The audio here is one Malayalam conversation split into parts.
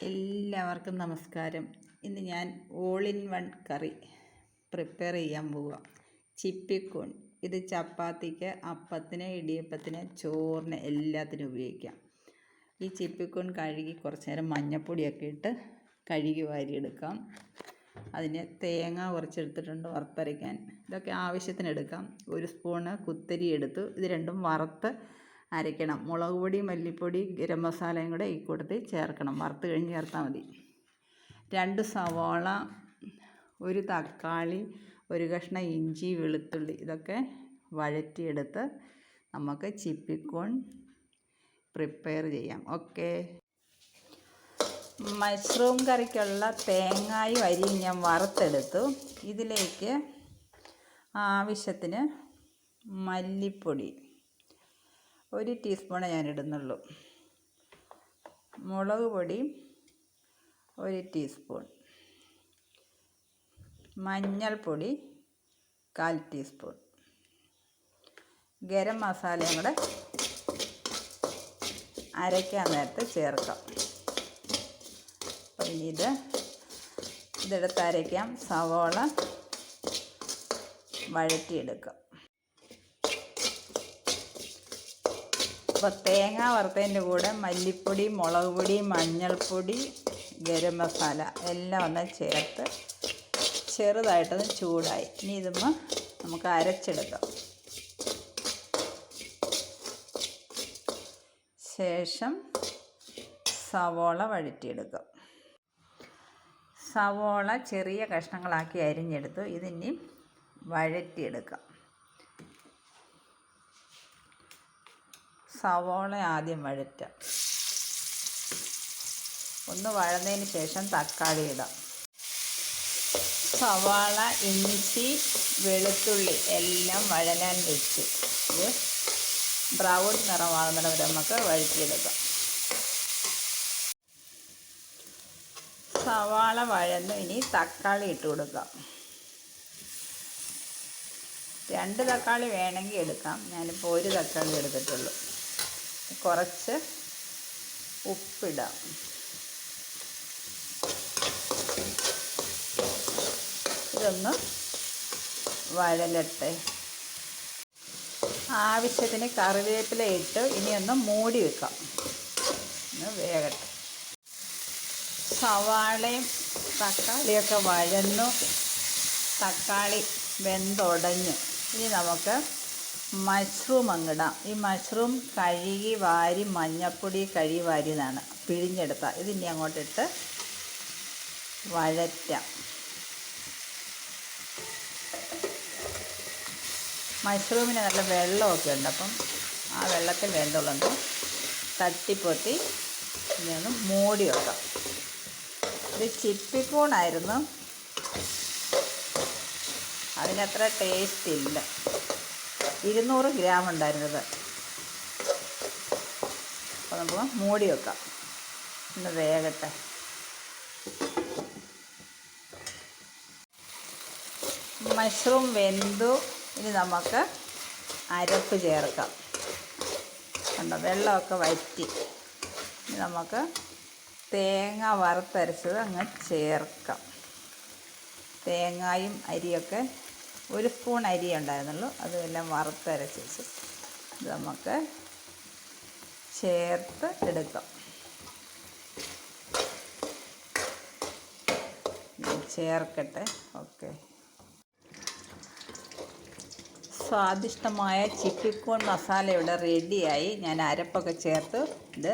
എല്ലാവർക്കും നമസ്കാരം. ഇന്ന് ഞാൻ all in one curry prepare ചെയ്യാൻ പോവുക. ചിപ്പിക്കൂൺ. ഇത് ചപ്പാത്തിക്ക്, അപ്പത്തിന്, ഇടിയപ്പത്തിന്, ചോറിന് എല്ലാത്തിനും ഉപയോഗിക്കാം. ഈ ചിപ്പിക്കൂൺ കഴുകി കുറച്ച് നേരം മഞ്ഞൾപ്പൊടിയൊക്കെ ഇട്ട് കഴുകി വാരിയെടുക്കാം. അതിന് തേങ്ങ കുറച്ചെടുത്തിട്ടുണ്ട് വറുത്തരയ്ക്കാൻ. ഇതൊക്കെ ആവശ്യത്തിന് എടുക്കാം. 1 സ്പൂണ് കുത്തരി എടുത്തു. ഇത് രണ്ടും വറുത്ത് അരയ്ക്കണം. മുളക് പൊടി, മല്ലിപ്പൊടി, ഗരം മസാലയും കൂടെ ഈ കൂട്ടത്തിൽ ചേർക്കണം. വറുത്ത് കഴിഞ്ഞ് ചേർത്താൽ മതി. 2 സവാള, 1 തക്കാളി, 1 കഷ്ണം ഇഞ്ചി, വെളുത്തുള്ളി ഇതൊക്കെ വഴറ്റിയെടുത്ത് നമുക്ക് ചിപ്പിക്കൂൺ പ്രിപ്പയർ ചെയ്യാം. ഓക്കെ. മഷ്റൂം കറിക്കുള്ള തേങ്ങായും അരിയും ഞാൻ വറുത്തെടുത്തു. ഇതിലേക്ക് ആവശ്യത്തിന് മല്ലിപ്പൊടി 1 ടീസ്പൂണേ ഞാൻ ഇടുന്നുള്ളൂ. മുളക് പൊടി 1 ടീസ്പൂൺ. മഞ്ഞൾപ്പൊടി 1/4 ടീസ്പൂൺ. ഗരം മസാലയും കൂടെ അരയ്ക്കാൻ നേരത്ത് ചേർക്കാം. അപ്പോൾ ഇനി ഇതെടുത്ത് അരയ്ക്കാം. സവാള വഴറ്റിയെടുക്കാം. അപ്പോൾ തേങ്ങ വറുത്തതിൻ്റെ കൂടെ മല്ലിപ്പൊടി, മുളക് പൊടി, മഞ്ഞൾപ്പൊടി, ഗരം മസാല എല്ലാം ഒന്ന് ചേർത്ത് ചെറുതായിട്ടൊന്ന് ചൂടായി. ഇനി ഇതുമ്പോൾ നമുക്ക് അരച്ചെടുക്കാം. ശേഷം സവോള വഴറ്റിയെടുക്കാം. സവോള ചെറിയ കഷ്ണങ്ങളാക്കി അരിഞ്ഞെടുത്തു. ഇതിനി വഴറ്റിയെടുക്കാം. സവോള ആദ്യം വഴറ്റാം. ഒന്ന് വഴന്നതിന് ശേഷം തക്കാളി ഇടാം. സവാള, ഇഞ്ചി, വെളുത്തുള്ളി എല്ലാം വഴലാൻ വെച്ച് ഇത് ബ്രൗൺ നിറമാകുന്നിടം വരെ നമുക്ക് വഴറ്റിയെടുക്കാം. സവാള വഴന്നു. ഇനി തക്കാളി ഇട്ട് കൊടുക്കാം. 2 തക്കാളി വേണമെങ്കിൽ എടുക്കാം. ഞാനിപ്പോൾ 1 തക്കാളി എടുത്തിട്ടുള്ളൂ. കുറച്ച് ഉപ്പിടാം. ഇതൊന്ന് വഴലട്ടെ. ആവശ്യത്തിന് കറിവേപ്പില ഇട്ട് ഇനി ഒന്ന് മൂടി വെക്കാം. ഒന്ന് വേകട്ടെ. സവാളയും തക്കാളിയൊക്കെ വഴന്നു. തക്കാളി വെന്തുടഞ്ഞു. ഇനി നമുക്ക് മഷ്റൂം അങ്ങിടാം. ഈ മഷ്റൂം കഴുകി വാരി മഞ്ഞൾപ്പൊടി കഴുകി വാരിയതാണ്, പിഴിഞ്ഞെടുത്ത. ഇതിനി അങ്ങോട്ടിട്ട് വഴറ്റാം. മഷ്റൂമിന് നല്ല വെള്ളമൊക്കെ ഉണ്ട്, അപ്പം ആ വെള്ളത്തിൽ വേണ്ടുള്ളൂ. തട്ടിപ്പൊത്തി ഇനി ഒന്ന് മൂടി വെക്കാം. ഇത് ചിപ്പിക്കൂണായിരുന്നു. അതിനത്ര ടേസ്റ്റ് ഇല്ല. 200 ഗ്രാം ഉണ്ടായിരുന്നത്. അപ്പോൾ നമുക്ക് മൂടി വെക്കാം. ഒന്ന് വേകട്ടെ. മഷ്റൂം വെന്തു. ഇനി നമുക്ക് അരപ്പ് ചേർക്കാം. കണ്ടോ, വെള്ളമൊക്കെ വറ്റി. ഇനി നമുക്ക് തേങ്ങ വറുത്തരച്ചത് അങ്ങ് ചേർക്കാം. തേങ്ങയും അരിയൊക്കെ 1 സ്പൂൺ അരി ഉണ്ടായിരുന്നുള്ളൂ. അതെല്ലാം വറുത്തരച്ച് വെച്ച് ഇത് നമുക്ക് ചേർത്ത് എടുക്കാം. ചേർക്കട്ടെ. ഓക്കെ. സ്വാദിഷ്ടമായ ചിപ്പിക്കൂൺ മസാല ഇവിടെ റെഡിയായി. ഞാൻ അരപ്പൊക്കെ ചേർത്ത് ഇത്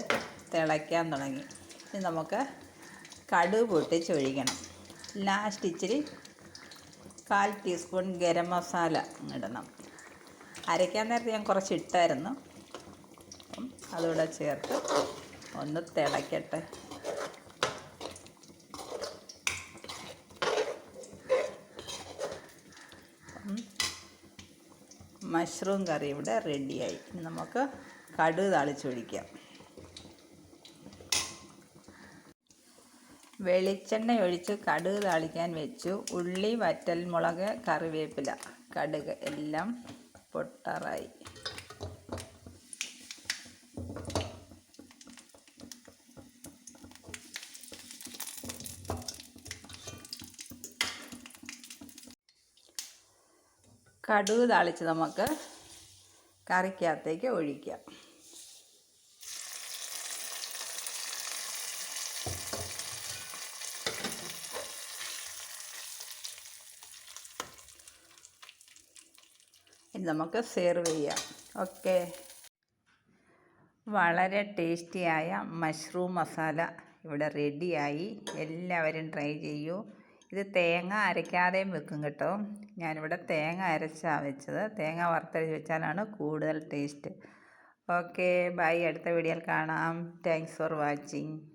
തിളയ്ക്കാൻ തുടങ്ങി. ഇനി നമുക്ക് കടുക് പൊട്ടിച്ചൊഴിക്കണം. ലാസ്റ്റ് ഇച്ചിരി 1/4 ടീസ്പൂൺ ഗരം മസാല ഇടണം. അരയ്ക്കാൻ നേരത്തെ ഞാൻ കുറച്ച് ഇട്ടായിരുന്നു. അപ്പം അതുകൂടെ ചേർത്ത് ഒന്ന് തിളയ്ക്കട്ടെ. മഷ്റൂം കറി ഇവിടെ റെഡിയായി. നമുക്ക് കടുക് താളിച്ചൊഴിക്കാം. വെളിച്ചെണ്ണ ഒഴിച്ച് കടുക് താളിക്കാൻ വെച്ചു. ഉള്ളി, വറ്റൽമുളക്, കറിവേപ്പില, കടുക് എല്ലാം പൊട്ടാറായി. കടുക് താളിച്ച് നമുക്ക് കറിക്കകത്തേക്ക് ഒഴിക്കാം. ഇനി നമുക്ക് സെർവ് ചെയ്യാം. ഓക്കെ. വളരെ ടേസ്റ്റിയായ മഷ്റൂം മസാല ഇവിടെ റെഡിയായി. എല്ലാവരും ട്രൈ ചെയ്യൂ. ഇത് തേങ്ങ അരയ്ക്കാതെയും വെക്കും കേട്ടോ. ഞാനിവിടെ തേങ്ങ അരച്ചാണ് വെച്ചത്. തേങ്ങ വറുത്തരച്ച് വെച്ചാലാണ് കൂടുതൽ ടേസ്റ്റ്. Okay, by. അടുത്ത വീഡിയോയിൽ കാണാം. Thanks for watching.